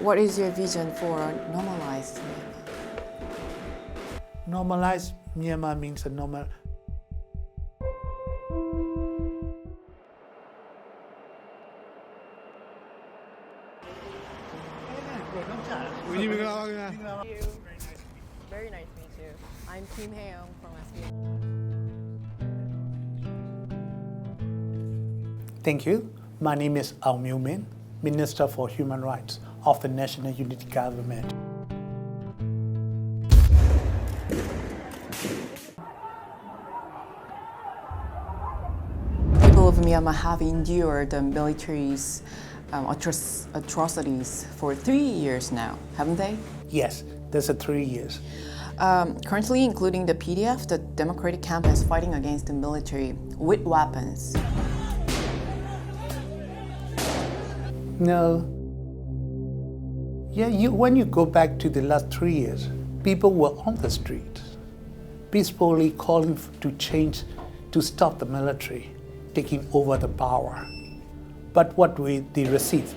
What is your vision for normalized Myanmar? Normalized Myanmar means a normal. Very nice to meet you. I'm Kim Hae-young from SBS. Thank you. My name is Aung Myo Min, Minister for Human Rights of the National Unity Government. People of Myanmar have endured the military's atrocities for 3 years now, haven't they? Yes, there's a 3 years. Currently, including the PDF, the democratic camp is fighting against the military with weapons. No. Yeah, when you go back to the last 3 years, people were on the street, peacefully calling to change, to stop the military taking over the power. But what they receive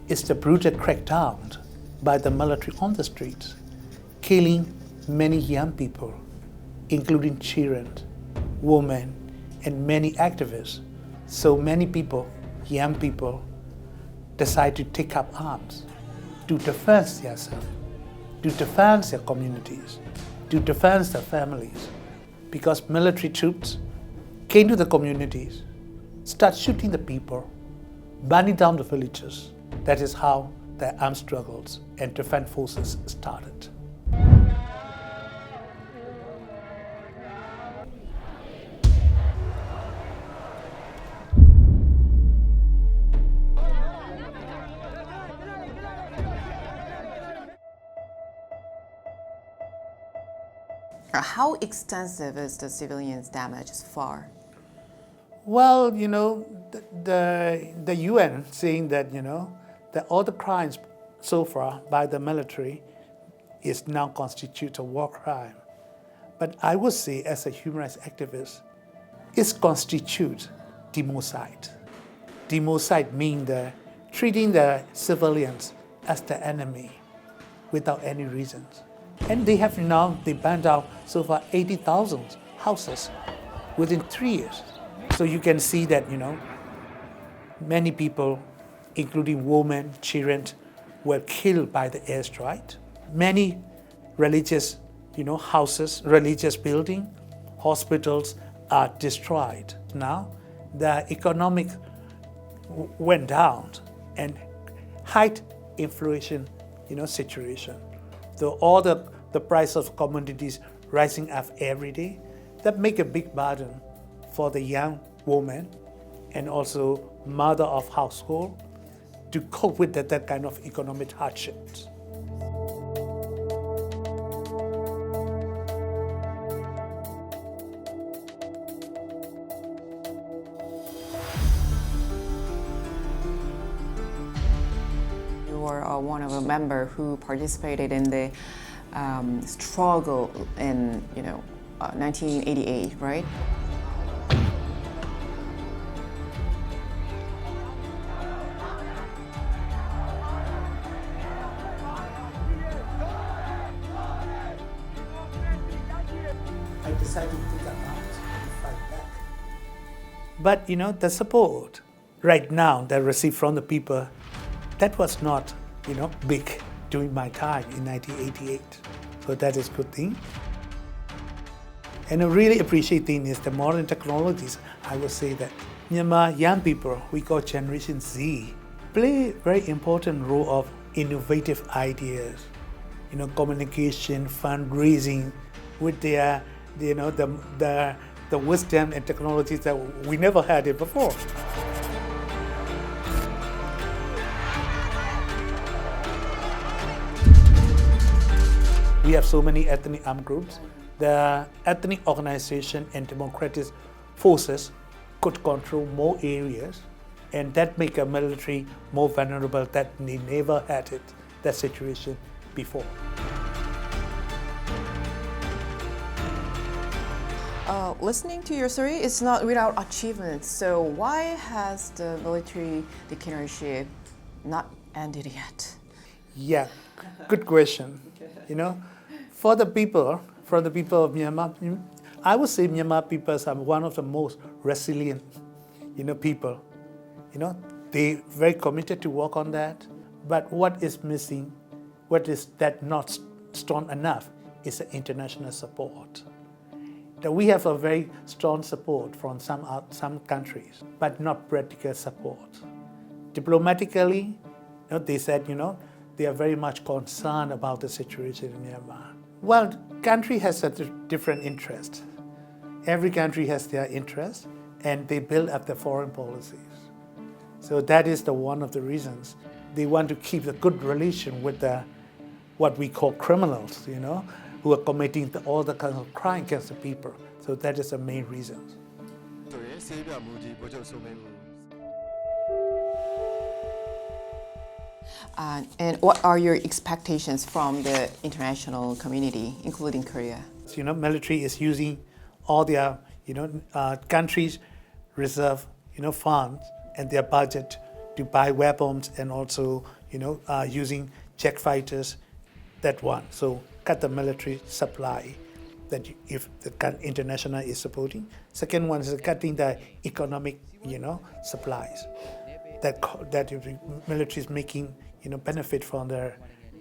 is the brutal crackdown by the military on the streets, killing many young people, including children, women, and many activists. So many people, young people, decide to take up arms to defend themselves, to defend their communities, to defend their families. Because military troops came to the communities, start shooting the people, burning down the villages. That is how the armed struggles and defense forces started. How extensive is the civilians' damage so far? Well, the UN saying that, that all the crimes so far by the military is now constitute a war crime. But I would say, as a human rights activist, it constitutes democide. Democide means treating the civilians as the enemy without any reasons. And they burned out so far 80,000 houses within 3 years. So you can see that, many people, including women, children, were killed by the airstrike. Many religious, houses, religious buildings, hospitals are destroyed. Now, the economic went down and high inflation, situation. So all the price of commodities rising up every day, that make a big burden for the young woman and also mother of household to cope with that kind of economic hardships. You were one of a member who participated in the struggle in 1988, right? I decided to take up arms and fight back. But the support right now that I received from the people, that was not big during my time in 1988. So that is a good thing. And I really appreciate thing is the modern technologies. I would say that Myanmar young people, we call Generation Z, play a very important role of innovative ideas, communication, fundraising with their, the wisdom and technologies that we never had it before. We have so many ethnic armed groups. The ethnic organization and democratic forces could control more areas, and that make a military more vulnerable that they never had that situation before. Listening to your story, it's not without achievements. So why has the military dictatorship not ended yet? Yeah, good question. You know, for the people of Myanmar, I would say Myanmar people are one of the most resilient, people. They very committed to work on that. But what is missing, what is that not strong enough, is the international support. That we have a very strong support from some countries, but not practical support. Diplomatically, they said, they are very much concerned about the situation in Myanmar. Well, country has a different interest. Every country has their interest, and they build up their foreign policies. So that is one of the reasons. They want to keep a good relation with what we call criminals, who are committing all the kinds of crime against the people. So that is the main reason. And what are your expectations from the international community, including Korea? Military is using all their, countries' reserve, funds and their budget to buy weapons and also, using jet fighters, that one. So cut the military supply that if the international is supporting. Second one is cutting the economic, supplies that the military is making, benefit from their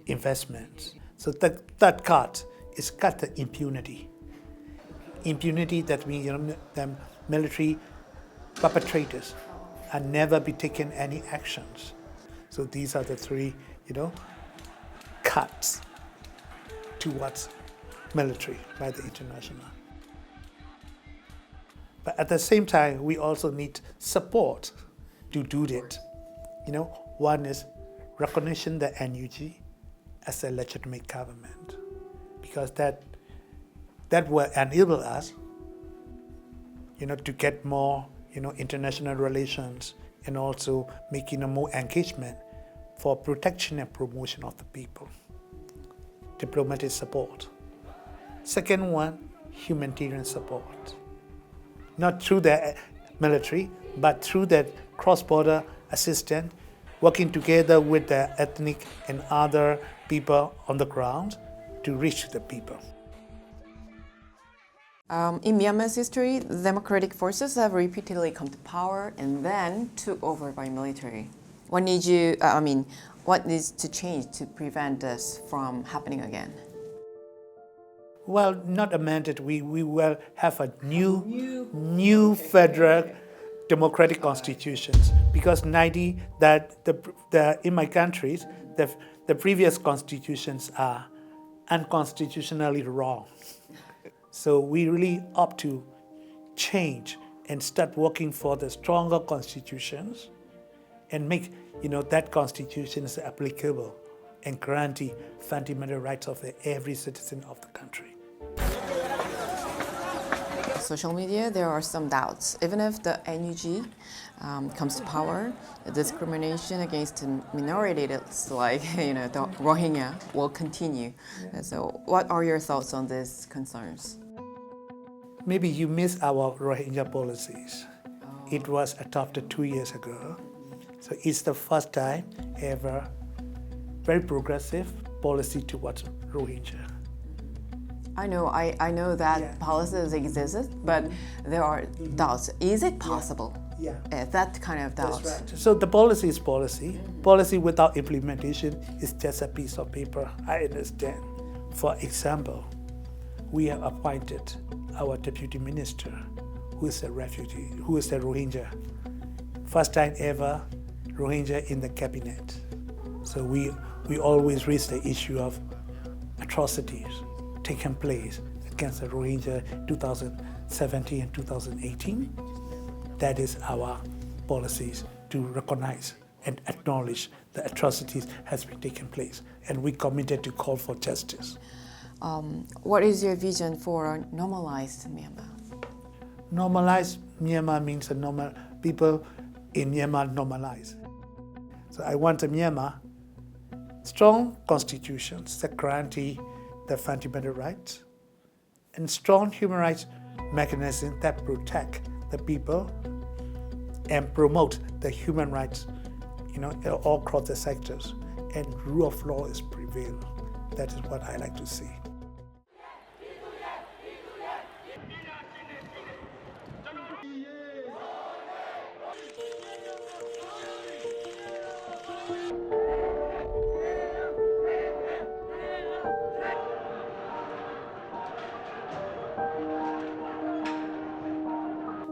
investments. So that cut is cut the impunity. Impunity, that means, the military perpetrators and never be taken any actions. So these are the three, cuts towards military by the international. But at the same time, we also need support to do that. One is recognition the NUG as a legitimate government, because that will enable us, to get more, international relations and also making a more engagement for protection and promotion of the people. Diplomatic support. Second one, humanitarian support. Not through the military, but through that cross-border assistance, working together with the ethnic and other people on the ground to reach the people. In Myanmar's history, democratic forces have repeatedly come to power and then took over by military. What needs to change to prevent this from happening again? Well, not amended. We will have a new federal democratic constitutions, because in my countries, the previous constitutions are unconstitutionally wrong. So we really opt to change and start working for the stronger constitutions and make, that constitution is applicable and guarantee fundamental rights of every citizen of the country. Social media, there are some doubts. Even if the NUG comes to power, the discrimination against minorities like the Rohingya will continue. So what are your thoughts on these concerns? Maybe you missed our Rohingya policies. It was adopted 2 years ago. So it's the first time ever very progressive policy towards Rohingya. I know that policies exist, but there are doubts. Is it possible? Yeah. That kind of doubt. That's right. So the policy is policy. Policy without implementation is just a piece of paper, I understand. For example, we have appointed our deputy minister, who is a refugee, who is a Rohingya. First time ever Rohingya in the cabinet. So we always raise the issue of atrocities taken place against the Rohingya 2017 and 2018. That is our policies to recognize and acknowledge the atrocities has been taken place, and we committed to call for justice. What is your vision for a normalized Myanmar? Normalized Myanmar means people in Myanmar normalize. So I want a Myanmar strong constitutions that guarantee the fundamental rights and strong human rights mechanisms that protect the people and promote the human rights, all across the sectors, and rule of law is prevailed. That is what I like to see.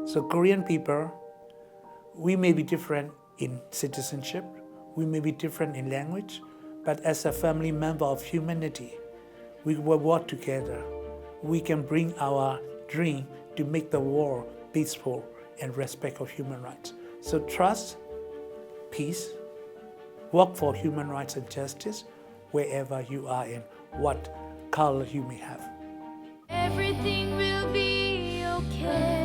So Korean people, we may be different in citizenship, we may be different in language, but as a family member of humanity, we will work together. We can bring our dream to make the world peaceful and respect of human rights. So trust, peace, work for human rights and justice wherever you are and what color you may have. Everything will be okay.